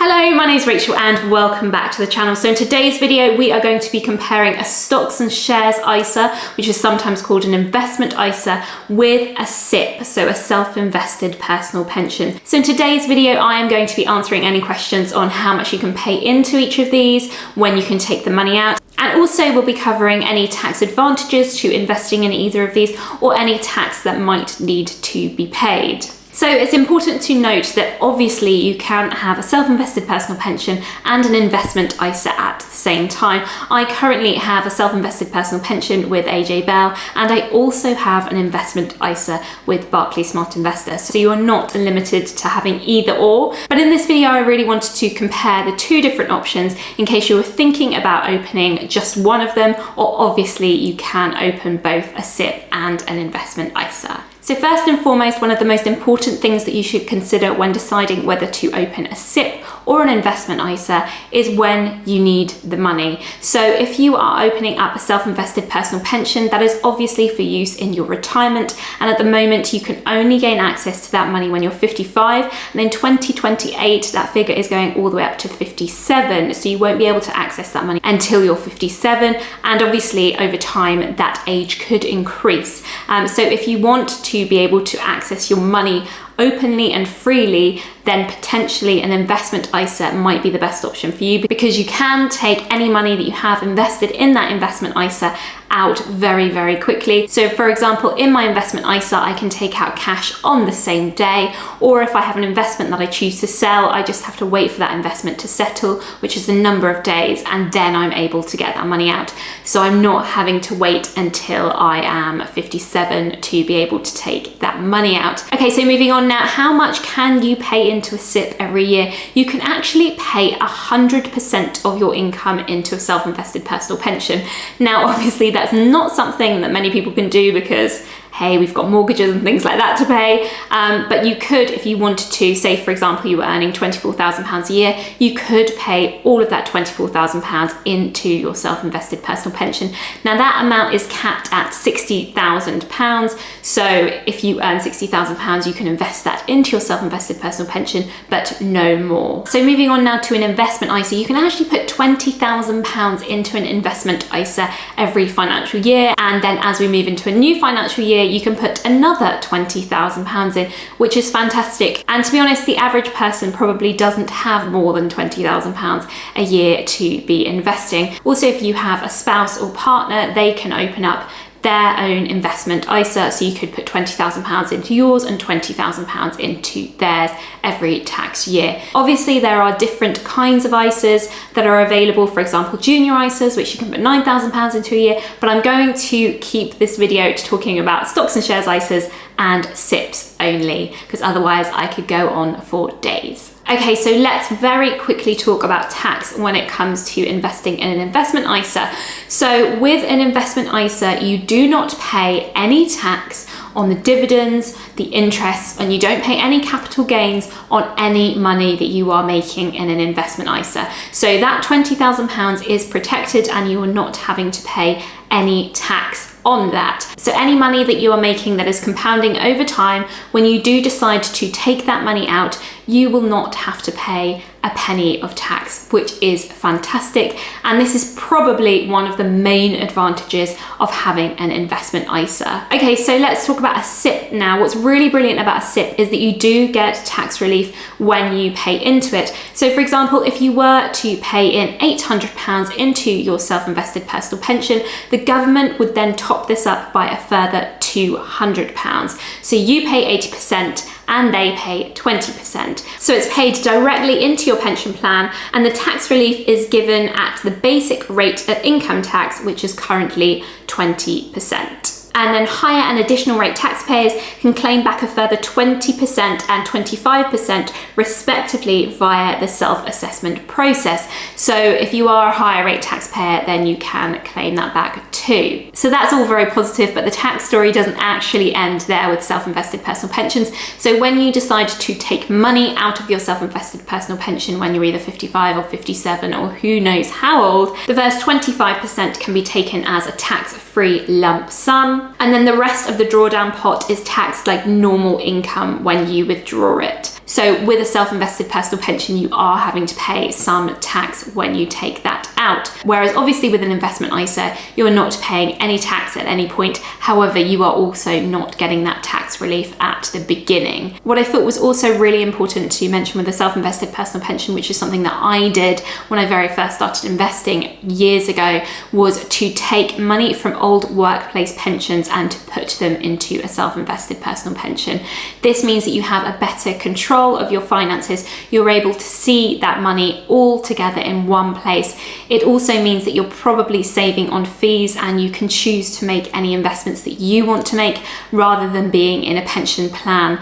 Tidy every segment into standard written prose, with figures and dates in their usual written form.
Hello, my name is Rachel and welcome back to the channel. So in today's video, we are going to be comparing a stocks and shares ISA, which is sometimes called an investment ISA, with a SIPP, so a self-invested personal pension. So in today's video, I am going to be answering any questions on how much you can pay into each of these, when you can take the money out, and also we'll be covering any tax advantages to investing in either of these or any tax that might need to be paid. So it's important to note that obviously you can have a self-invested personal pension and an investment ISA at the same time. I currently have a self-invested personal pension with AJ Bell, and I also have an investment ISA with Barclays Smart Investor. So you are not limited to having either or. But in this video, I really wanted to compare the two different options in case you were thinking about opening just one of them, or obviously you can open both a SIPP and an investment ISA. So first and foremost, one of the most important things that you should consider when deciding whether to open a SIPP or an investment ISA is when you need the money. So if you are opening up a self-invested personal pension, that is obviously for use in your retirement. And at the moment, you can only gain access to that money when you're 55. And in 2028, that figure is going all the way up to 57. So you won't be able to access that money until you're 57. And obviously over time, that age could increase. So if you want to be able to access your money openly and freely, then potentially an investment ISA might be the best option for you, because you can take any money that you have invested in that investment ISA out very, very quickly. So for example, in my investment ISA, I can take out cash on the same day, or if I have an investment that I choose to sell, I just have to wait for that investment to settle, which is a number of days, and then I'm able to get that money out. So I'm not having to wait until I am 57 to be able to take that money out. Okay, so moving on now, how much can you pay into a SIPP every year? You can actually pay 100% of your income into a self-invested personal pension. Now, obviously that's not something that many people can do because, hey, we've got mortgages and things like that to pay. But you could, if you wanted to, say for example, you were earning £24,000 a year, you could pay all of that £24,000 into your self-invested personal pension. Now that amount is capped at £60,000. So if you earn £60,000, you can invest that into your self-invested personal pension, but no more. So moving on now to an investment ISA, you can actually put £20,000 into an investment ISA every financial year. And then as we move into a new financial year, you can put another £20,000 in, which is fantastic. And to be honest, the average person probably doesn't have more than £20,000 a year to be investing. Also, if you have a spouse or partner, they can open up their own investment ISA, so you could put £20,000 into yours and £20,000 into theirs every tax year. Obviously, there are different kinds of ISAs that are available. For example, junior ISAs, which you can put £9,000 into a year, but I'm going to keep this video talking about stocks and shares ISAs and SIPPs only, because otherwise I could go on for days. Okay, so let's very quickly talk about tax when it comes to investing in an investment ISA. So with an investment ISA, you do not pay any tax on the dividends, the interest, and you don't pay any capital gains on any money that you are making in an investment ISA. So that £20,000 is protected and you are not having to pay any tax on that. So any money that you are making that is compounding over time, when you do decide to take that money out, you will not have to pay a penny of tax, which is fantastic. And this is probably one of the main advantages of having an investment ISA. Okay, so let's talk about a SIPP now. What's really brilliant about a SIPP is that you do get tax relief when you pay into it. So for example, if you were to pay in £800 into your self-invested personal pension, the government would then top this up by a further £200. So you pay 80% and they pay 20%. So it's paid directly into your pension plan, and the tax relief is given at the basic rate of income tax, which is currently 20%. And then higher and additional rate taxpayers can claim back a further 20% and 25% respectively via the self-assessment process. So if you are a higher rate taxpayer, then you can claim that back too. So that's all very positive, but the tax story doesn't actually end there with self-invested personal pensions. So when you decide to take money out of your self-invested personal pension when you're either 55 or 57 or who knows how old, the first 25% can be taken as a tax-free lump sum. And then the rest of the drawdown pot is taxed like normal income when you withdraw it. So with a self-invested personal pension, you are having to pay some tax when you take that out. Whereas obviously with an investment ISA, you're not paying any tax at any point. However, you are also not getting that tax relief at the beginning. What I thought was also really important to mention with a self-invested personal pension, which is something that I did when I very first started investing years ago, was to take money from old workplace pensions and to put them into a self-invested personal pension. This means that you have a better control of your finances. You're able to see that money all together in one place. It also means that you're probably saving on fees and you can choose to make any investments that you want to make rather than being in a pension plan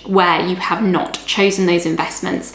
where you have not chosen those investments.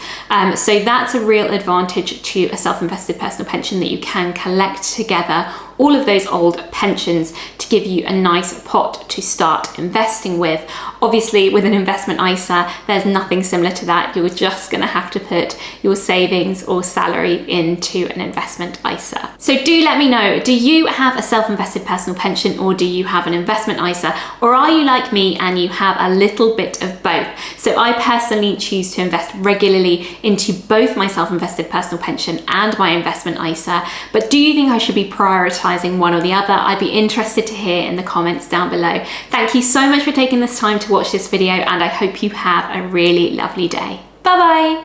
So that's a real advantage to a self-invested personal pension, that you can collect together all of those old pensions to give you a nice pot to start investing with. Obviously, with an investment ISA, there's nothing similar to that. You're just going to have to put your savings or salary into an investment ISA. So do let me know, do you have a self-invested personal pension or do you have an investment ISA? Or are you like me and you have a little bit of both? So I personally choose to invest regularly into both my self-invested personal pension and my investment ISA. But do you think I should be prioritizing one or the other? I'd be interested to hear in the comments down below. Thank you so much for taking this time to watch this video, and I hope you have a really lovely day. Bye bye.